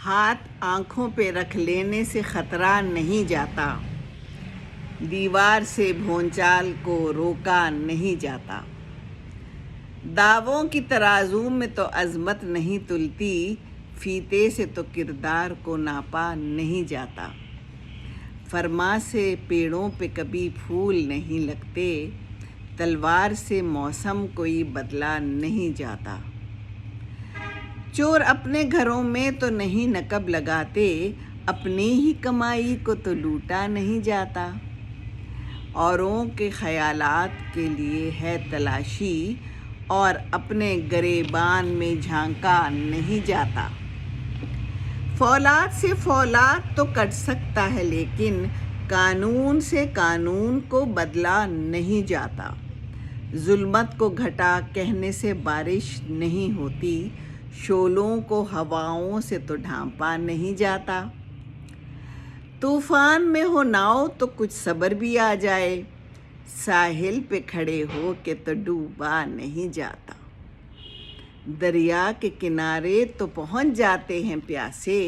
ہاتھ آنکھوں پہ رکھ لینے سے خطرہ نہیں جاتا، دیوار سے بھونچال کو روکا نہیں جاتا۔ دعووں کی ترازو میں تو عظمت نہیں تلتی، فیتے سے تو کردار کو ناپا نہیں جاتا۔ فرما سے پیڑوں پہ کبھی پھول نہیں لگتے، تلوار سے موسم کوئی بدلا نہیں جاتا۔ چور اپنے گھروں میں تو نہیں نقب لگاتے، اپنی ہی کمائی کو تو لوٹا نہیں جاتا۔ اوروں کے خیالات کے لیے ہے تلاشی، اور اپنے گریبان میں جھانکا نہیں جاتا۔ فولاد سے فولاد تو کٹ سکتا ہے، لیکن قانون سے قانون کو بدلا نہیں جاتا۔ ظلمت کو گھٹا کہنے سے بارش نہیں ہوتی، شعلوں کو ہواؤں سے تو ڈھانپا نہیں جاتا۔ طوفان میں ہو ناؤ تو کچھ صبر بھی آ جائے، ساحل پہ کھڑے ہو کے تو ڈوبا نہیں جاتا۔ دریا کے کنارے تو پہنچ جاتے ہیں پیاسے،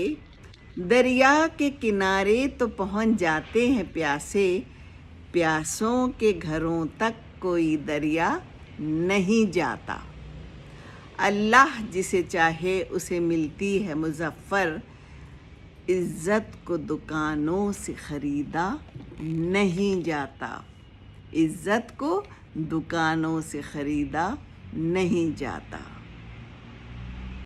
دریا کے کنارے تو پہنچ جاتے ہیں پیاسے، پیاسوں کے گھروں تک کوئی دریا نہیں جاتا۔ اللہ جسے چاہے اسے ملتی ہے مظفر، عزت کو دکانوں سے خریدا نہیں جاتا، عزت کو دکانوں سے خریدا نہیں جاتا۔